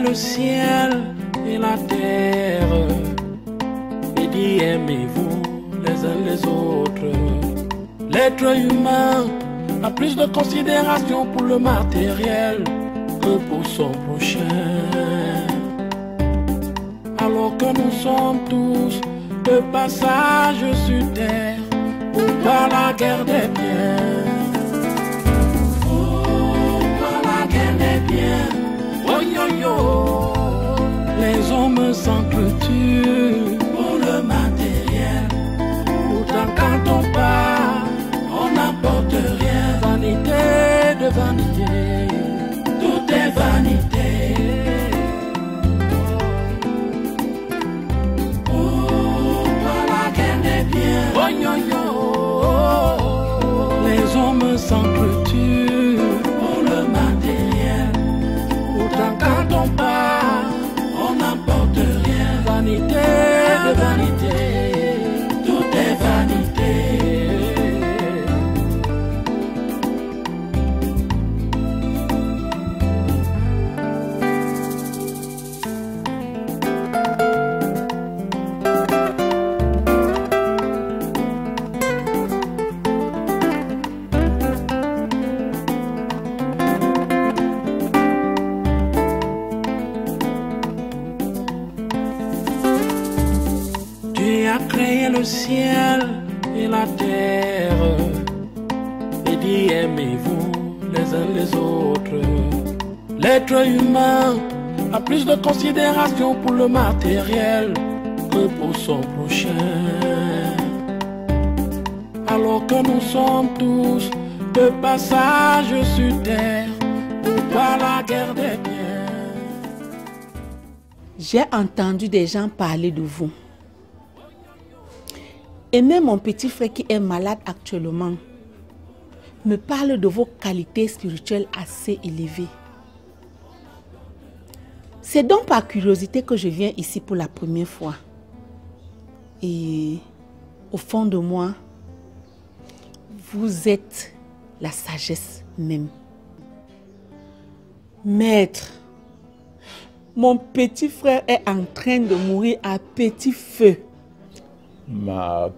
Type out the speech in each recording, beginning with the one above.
le ciel et la terre et dit aimez-vous les uns les autres. L'être humain a plus de considération pour le matériel que pour son prochain. Alors que nous sommes tous de passage sur terre, pourquoi la guerre des biens? Pourquoi la guerre des biens? Oh yo yo, les hommes s'entretuent pour le matériel. Pourtant quand on part, on n'apporte rien. Vanité de vanité, tout est vanité. Pourquoi la guerre des biens? Oh yo yo, les hommes s'entretuent pour le matériel. Pourtant quand on part, on n'apporte rien. Vanité de vanité, tout est vanité. Créé le ciel et la terre et dit aimez-vous les uns les autres. L'être humain a plus de considération pour le matériel que pour son prochain. Alors que nous sommes tous de passage sur terre, pourquoi la guerre des biens? J'ai entendu des gens parler de vous. Et même mon petit frère qui est malade actuellement me parle de vos qualités spirituelles assez élevées. C'est donc par curiosité que je viens ici pour la première fois. Et au fond de moi, vous êtes la sagesse même. Maître, mon petit frère est en train de mourir à petit feu. Ma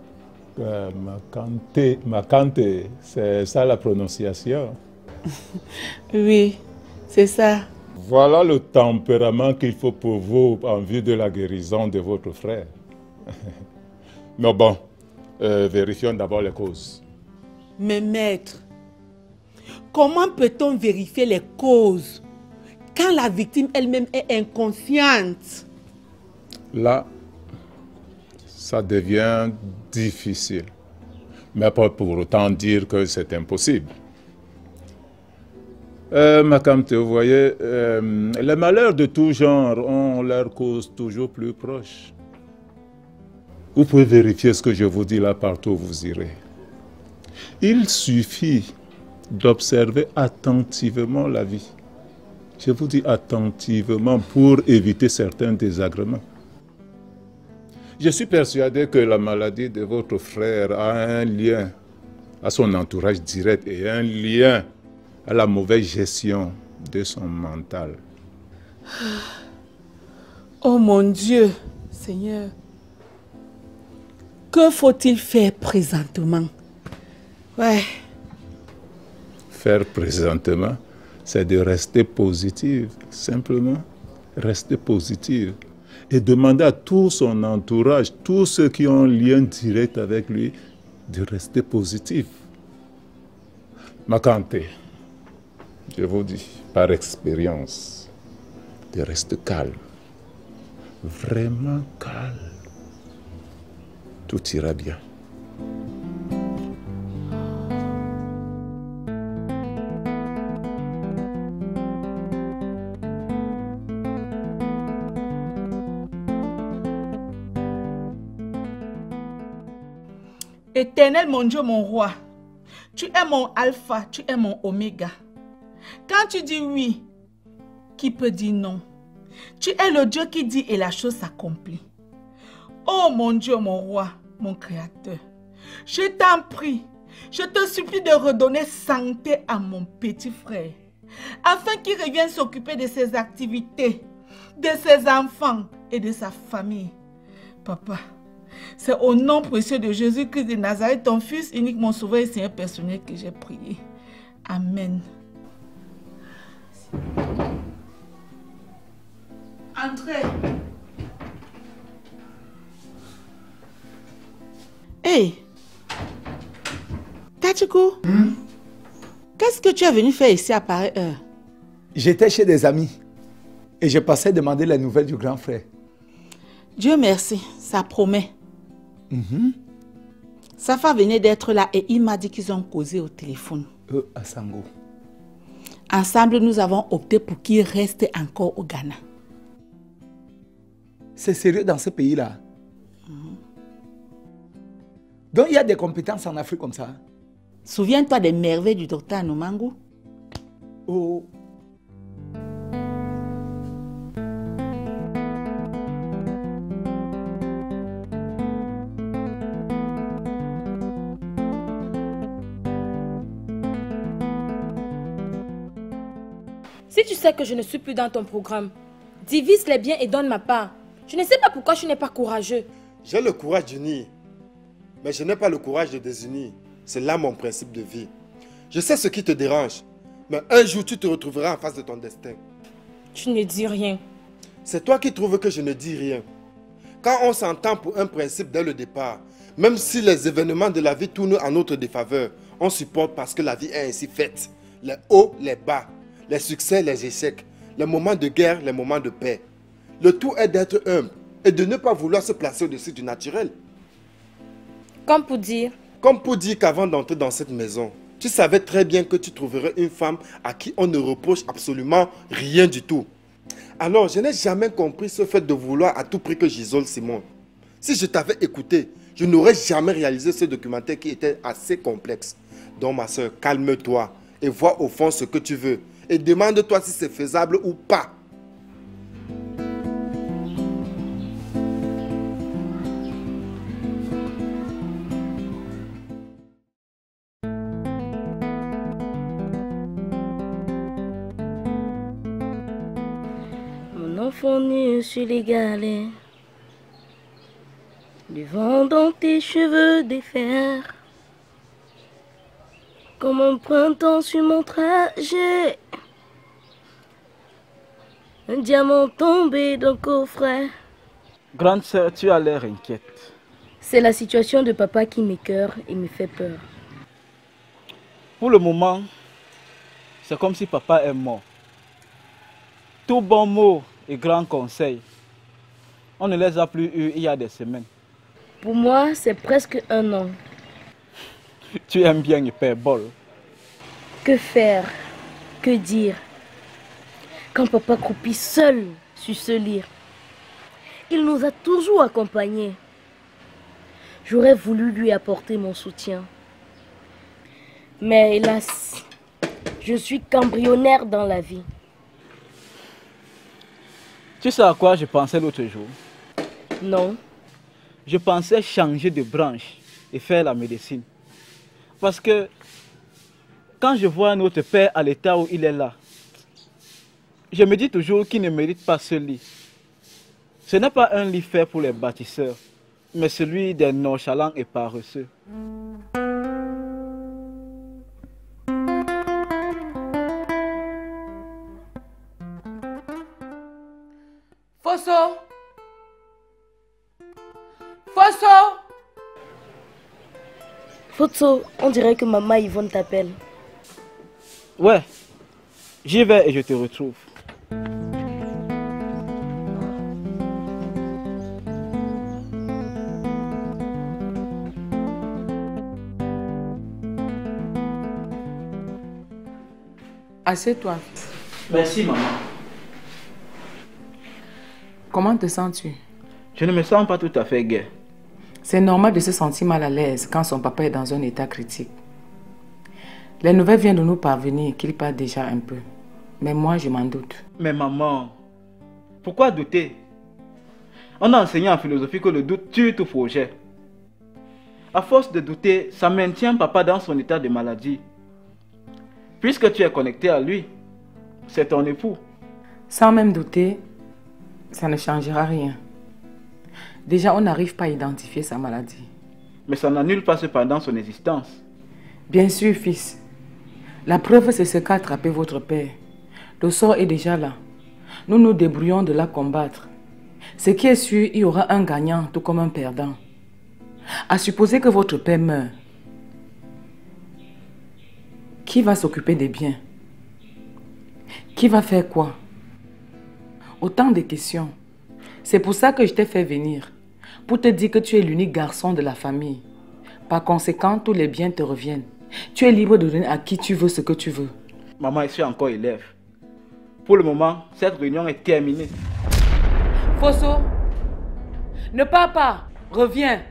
Kante, c'est ça la prononciation? Oui, c'est ça. Voilà le tempérament qu'il faut pour vous en vue de la guérison de votre frère. Mais bon, vérifions d'abord les causes. Mais maître, comment peut-on vérifier les causes quand la victime elle-même est inconsciente? Là, ça devient difficile, mais pas pour autant dire que c'est impossible. Makamte, vous voyez, les malheurs de tout genre ont leur cause toujours plus proche. Vous pouvez vérifier ce que je vous dis là partout où vous irez. Il suffit d'observer attentivement la vie. Je vous dis attentivement pour éviter certains désagréments. Je suis persuadé que la maladie de votre frère a un lien à son entourage direct et un lien à la mauvaise gestion de son mental. Oh mon Dieu, Seigneur, que faut-il faire présentement? Ouais. Faire présentement, c'est de rester positive, simplement rester positive. Et demander à tout son entourage, tous ceux qui ont un lien direct avec lui, de rester positif. Makante, je vous dis, par expérience, de rester calme. Vraiment calme. Tout ira bien. Éternel, mon Dieu, mon roi, tu es mon alpha, tu es mon oméga. Quand tu dis oui, qui peut dire non? Tu es le Dieu qui dit et la chose s'accomplit. Oh mon Dieu, mon roi, mon créateur, je t'en prie, je te supplie de redonner santé à mon petit frère, afin qu'il revienne s'occuper de ses activités, de ses enfants et de sa famille. Papa, c'est au nom précieux de Jésus-Christ de Nazareth, ton Fils unique, mon Sauveur et Seigneur personnel, que j'ai prié. Amen. Entrez. Hey, Tachiko, qu'est-ce que tu es venu faire ici à pareille heure? J'étais chez des amis et je passais demander les nouvelles du grand frère. Dieu merci, ça promet. Safa venait d'être là et il m'a dit qu'ils ont causé au téléphone. À Sango. Ensemble, nous avons opté pour qu'il reste encore au Ghana. C'est sérieux dans ce pays-là? Donc il y a des compétences en Afrique comme ça? Souviens-toi des merveilles du docteur Nomangu. Oh. Si tu sais que je ne suis plus dans ton programme, divise les biens et donne ma part. Je ne sais pas pourquoi tu n'es pas courageux. J'ai le courage d'unir, mais je n'ai pas le courage de désunir. C'est là mon principe de vie. Je sais ce qui te dérange, mais un jour tu te retrouveras en face de ton destin. Tu ne dis rien. C'est toi qui trouves que je ne dis rien. Quand on s'entend pour un principe dès le départ, même si les événements de la vie tournent en notre défaveur, on supporte parce que la vie est ainsi faite. Les hauts, les bas, les succès, les échecs, les moments de guerre, les moments de paix. Le tout est d'être humble et de ne pas vouloir se placer au-dessus du naturel. Comme pour dire qu'avant d'entrer dans cette maison, tu savais très bien que tu trouverais une femme à qui on ne reproche absolument rien du tout. Alors, je n'ai jamais compris ce fait de vouloir à tout prix que j'isole Simon. Si je t'avais écouté, je n'aurais jamais réalisé ce documentaire qui était assez complexe. Donc, ma soeur, calme-toi et vois au fond ce que tu veux. Et demande-toi si c'est faisable ou pas. Mon enfant nu sur les galets, du vent dans tes cheveux défaire, comme un printemps sur mon trajet, un diamant tombé d'un coffret. Grande sœur, tu as l'air inquiète. C'est la situation de papa qui m'écœure et me fait peur. Pour le moment, c'est comme si papa est mort. Tout bon mot et grand conseil, on ne les a plus eus il y a des semaines. Pour moi, c'est presque un an. Tu aimes bien hyperbole. Que faire? Que dire? Quand papa croupit seul sur ce lit, il nous a toujours accompagnés. J'aurais voulu lui apporter mon soutien. Mais hélas, je suis qu'embryonnaire dans la vie. Tu sais à quoi je pensais l'autre jour? Non. Je pensais changer de branche et faire la médecine. Parce que quand je vois notre père à l'état où il est là, je me dis toujours qu'il ne mérite pas ce lit. Ce n'est pas un lit fait pour les bâtisseurs, mais celui des nonchalants et paresseux. Fosso! Fosso! Fosso, on dirait que maman Yvonne t'appelle. Ouais, j'y vais et je te retrouve. Assieds-toi. Merci, maman. Comment te sens-tu? Je ne me sens pas tout à fait gai. C'est normal de se sentir mal à l'aise quand son papa est dans un état critique. Les nouvelles viennent de nous parvenir qu'il parle déjà un peu. Mais moi, je m'en doute. Mais maman, pourquoi douter? On a enseigné en philosophie que le doute tue tout projet. À force de douter, ça maintient papa dans son état de maladie. Puisque tu es connecté à lui, c'est ton époux. Sans même douter, Ça ne changera rien. Déjà, on n'arrive pas à identifier sa maladie. Mais ça n'annule pas cependant son existence. Bien sûr, fils. La preuve, c'est ce qu'a attrapé votre père. Le sort est déjà là. Nous nous débrouillons de la combattre. Ce qui est sûr, il y aura un gagnant, tout comme un perdant. À supposer que votre père meure, qui va s'occuper des biens? Qui va faire quoi? Autant de questions. C'est pour ça que je t'ai fait venir. Pour te dire que tu es l'unique garçon de la famille. Par conséquent, tous les biens te reviennent. Tu es libre de donner à qui tu veux ce que tu veux. Maman, je suis encore élève. Pour le moment, cette réunion est terminée. Fosso, ne pars pas. Reviens.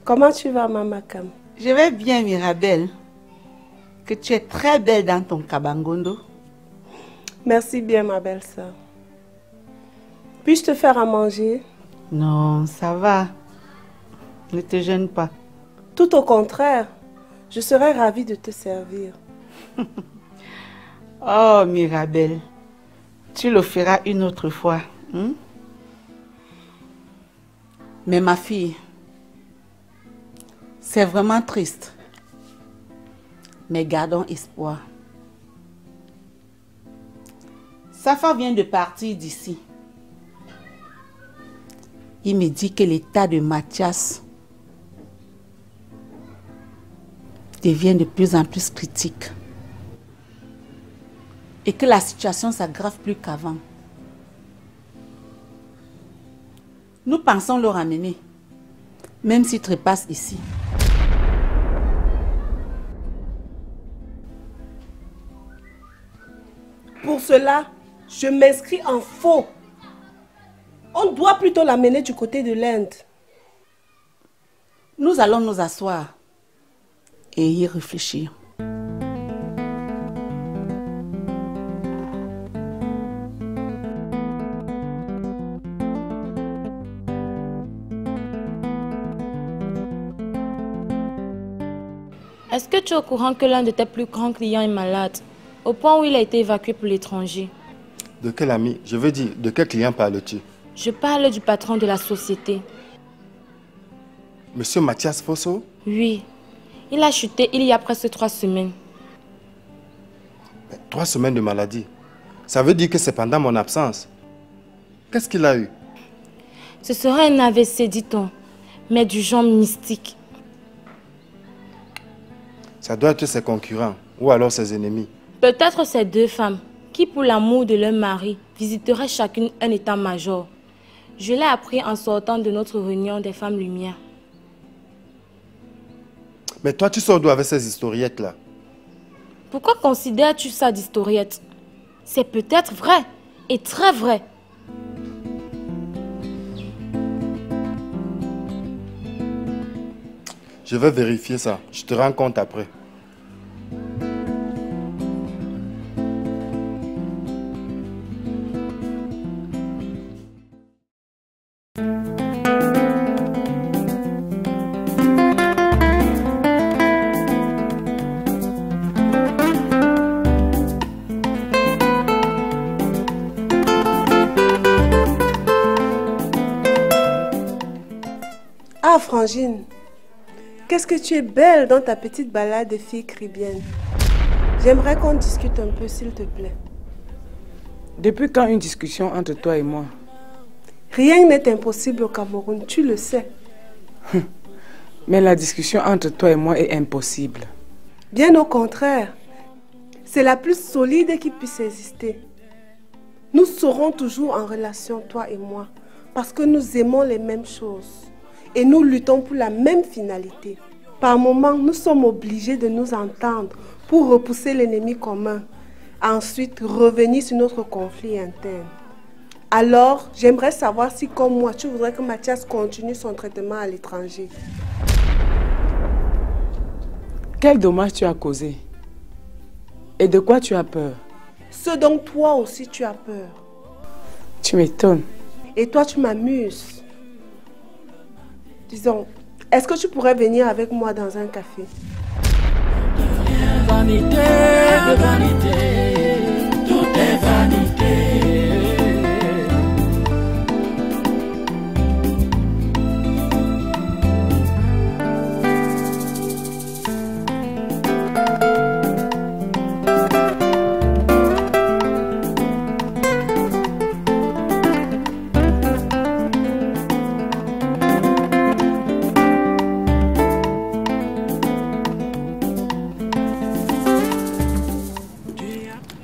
Comment tu vas, Maman Cam? Je vais bien, Mirabelle. Que tu es très belle dans ton kabangondo. Merci bien, ma belle-sœur. Puis-je te faire à manger? Non, ça va. Ne te gêne pas. Tout au contraire. Je serais ravie de te servir. Oh, Mirabelle. Tu le feras une autre fois. Hein? Mais ma fille, c'est vraiment triste. Mais gardons espoir. Safa vient de partir d'ici. Il me dit que l'état de Mathias devient de plus en plus critique. Et que la situation s'aggrave plus qu'avant. Nous pensons le ramener, même s'il trépasse ici. Pour cela, je m'inscris en faux. On doit plutôt l'amener du côté de l'Inde. Nous allons nous asseoir et y réfléchir. Est-ce que tu es au courant que l'un de tes plus grands clients est malade, au point où il a été évacué pour l'étranger? De quel ami? Je veux dire, de quel client parles-tu? Je parle du patron de la société. Monsieur Mathias Fosso? Oui, il a chuté il y a presque 3 semaines. 3 semaines de maladie? Ça veut dire que c'est pendant mon absence. Qu'est-ce qu'il a eu? Ce serait un AVC, dit-on, mais du genre mystique. Ça doit être ses concurrents ou alors ses ennemis. Peut-être ces 2 femmes qui, pour l'amour de leur mari, visiteraient chacune un état-major. Je l'ai appris en sortant de notre réunion des femmes lumière. Mais toi, tu sors d'où avec ces historiettes-là? Pourquoi considères-tu ça d'historiette? C'est peut-être vrai, et très vrai. Je vais vérifier ça. Je te rends compte après. Ah, Frangine, qu'est-ce que tu es belle dans ta petite balade de fille caribéenne. J'aimerais qu'on discute un peu, s'il te plaît. Depuis quand une discussion entre toi et moi? Rien n'est impossible au Cameroun, tu le sais. Mais la discussion entre toi et moi est impossible. Bien au contraire, c'est la plus solide qui puisse exister. Nous serons toujours en relation, toi et moi, parce que nous aimons les mêmes choses et nous luttons pour la même finalité. Par moments, nous sommes obligés de nous entendre pour repousser l'ennemi commun, ensuite revenir sur notre conflit interne. Alors, j'aimerais savoir si, comme moi, tu voudrais que Mathias continue son traitement à l'étranger. Quel dommage tu as causé? Et de quoi tu as peur? Ce dont toi aussi tu as peur. Tu m'étonnes. Et toi, tu m'amuses. Disons, est-ce que tu pourrais venir avec moi dans un café? Vanité de vanité, tout est vanité.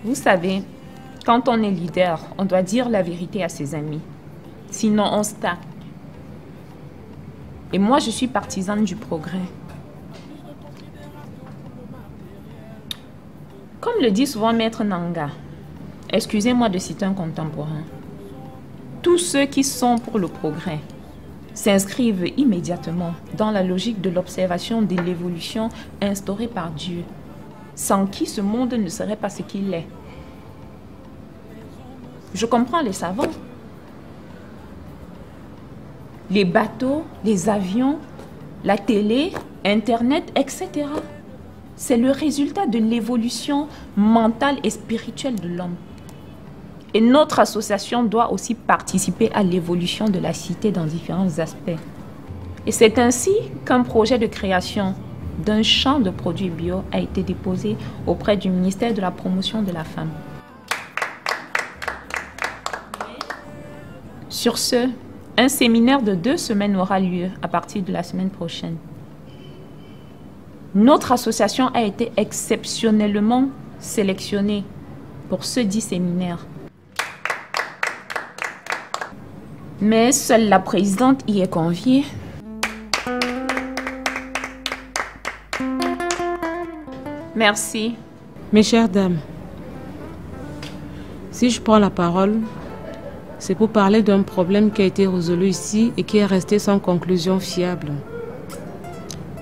Vous savez, quand on est leader, on doit dire la vérité à ses amis. Sinon, on stagne. Et moi, je suis partisane du progrès. Comme le dit souvent Maître Nanga, excusez-moi de citer un contemporain, tous ceux qui sont pour le progrès s'inscrivent immédiatement dans la logique de l'observation de l'évolution instaurée par Dieu, sans qui ce monde ne serait pas ce qu'il est. Je comprends les savants. Les bateaux, les avions, la télé, Internet, etc. C'est le résultat de l'évolution mentale et spirituelle de l'homme. Et notre association doit aussi participer à l'évolution de la cité dans différents aspects. Et c'est ainsi qu'un projet de création d'un champ de produits bio a été déposé auprès du ministère de la Promotion de la Femme. Sur ce, un séminaire de 2 semaines aura lieu à partir de la semaine prochaine. Notre association a été exceptionnellement sélectionnée pour ce dit séminaire. Mais seule la présidente y est conviée. Merci. Mes chères dames, si je prends la parole, c'est pour parler d'un problème qui a été résolu ici et qui est resté sans conclusion fiable.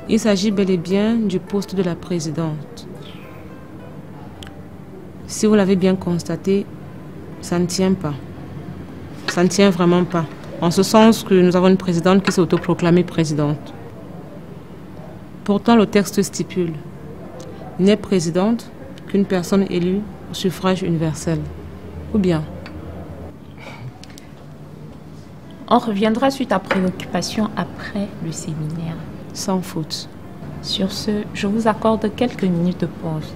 Il s'agit bel et bien du poste de la présidente. Si vous l'avez bien constaté, ça ne tient pas. Ça ne tient vraiment pas. En ce sens que nous avons une présidente qui s'est autoproclamée présidente. Pourtant, le texte stipule: n'est présidente qu'une personne élue au suffrage universel. Ou bien? On reviendra sur ta préoccupation après le séminaire. Sans faute. Sur ce, je vous accorde quelques minutes de pause.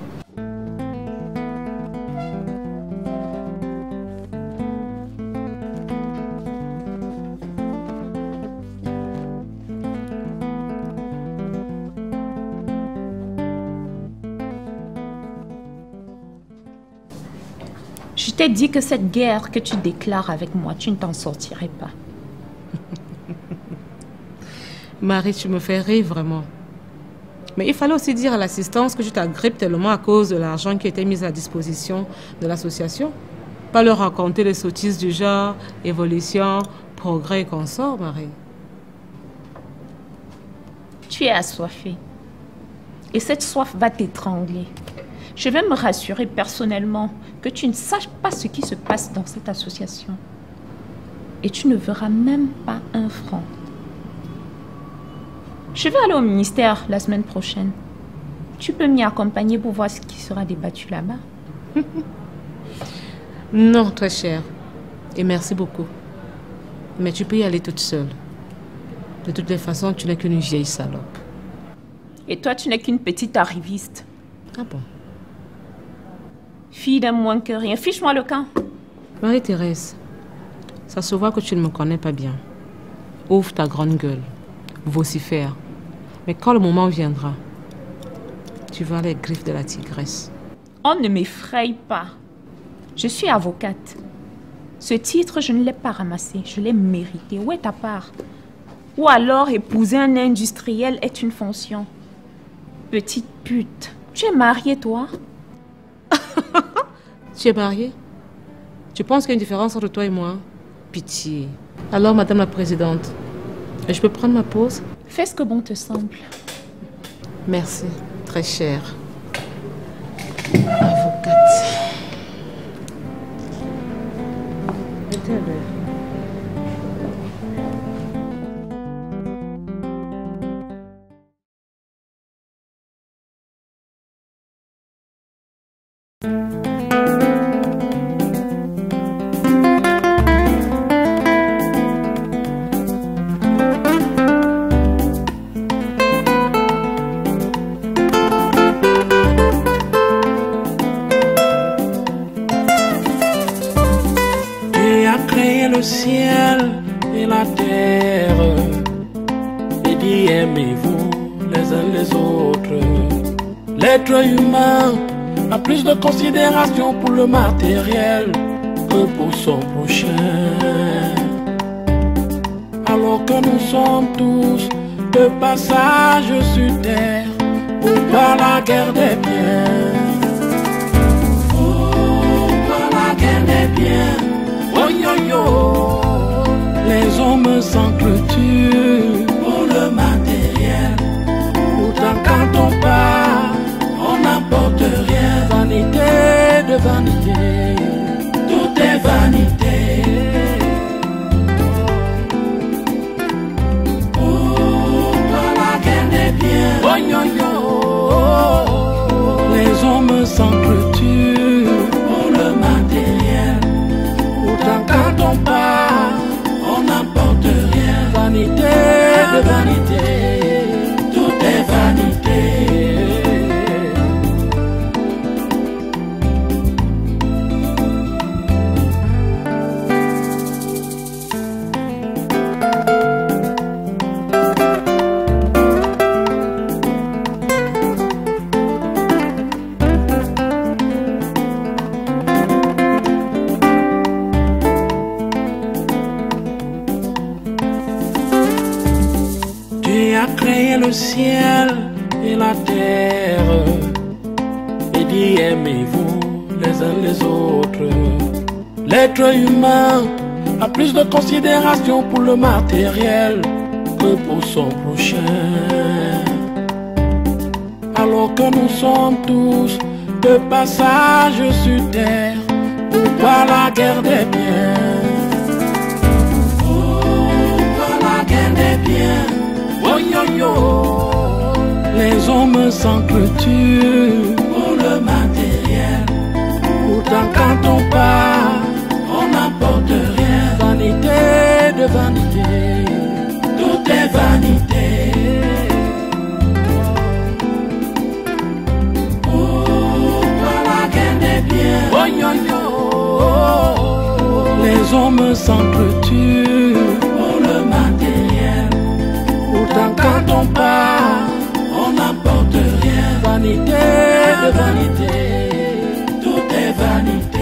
Je t'ai dit que cette guerre que tu déclares avec moi, tu ne t'en sortirais pas. Marie, tu me fais rire vraiment. Mais il fallait aussi dire à l'assistance que tu t'agrippes tellement à cause de l'argent qui était mis à disposition de l'association. Pas leur raconter les sottises du genre évolution, progrès et consorts, Marie. Tu es assoiffée. Et cette soif va t'étrangler. Je vais me rassurer personnellement que tu ne saches pas ce qui se passe dans cette association. Et tu ne verras même pas un franc. Je vais aller au ministère la semaine prochaine. Tu peux m'y accompagner pour voir ce qui sera débattu là-bas? Non, très cher. Et merci beaucoup. Mais tu peux y aller toute seule. De toutes les façons, tu n'es qu'une vieille salope. Et toi, tu n'es qu'une petite arriviste. Ah bon? Fille d'un moins que rien. Fiche-moi le camp. Marie-Thérèse, ça se voit que tu ne me connais pas bien. Ouvre ta grande gueule. Vocifère. Mais quand le moment viendra, tu verras les griffes de la tigresse. On ne m'effraie pas. Je suis avocate. Ce titre, je ne l'ai pas ramassé. Je l'ai mérité. Où est ta part? Ou alors épouser un industriel est une fonction. Petite pute. Tu es mariée, toi? Tu es mariée? Tu penses qu'il y a une différence entre toi et moi? Pitié. Alors, Madame la Présidente, je peux prendre ma pause? Fais ce que bon te semble. Merci, très cher. À vous. tout à l'heure. Le ciel et la terre et dit aimez-vous les uns les autres. L'être humain a plus de considération pour le matériel que pour son prochain. Alors que nous sommes tous de passage sur terre pour pas la guerre des biens. Pour la guerre des biens. Oh yo yo, les hommes s'entretuent pour le matériel. Pourtant quand on part, on n'apporte rien. Vanité de vanité, tout est vanité. Pour la guerre des biens. Oh yo yo, les hommes s'entretuent pour le matériel. Quand on part, on n'apporte rien. Vanité de vanité, tout est vanité. Créé le ciel et la terre et dit aimez-vous les uns les autres. L'être humain a plus de considération pour le matériel que pour son prochain. Alors que nous sommes tous de passage sur terre pour pas la guerre des biens. Pour la guerre des biens. Oh yo yo, les hommes s'entretuent pour le matériel. Pourtant quand on part, on n'apporte rien. Vanité de vanité, tout est vanité. Pour la guerre des biens. Oh yo yo, les hommes s'entretuent pour le matériel. Pourtant quand on part, on n'apporte rien. Vanité de vanité, tout est vanité.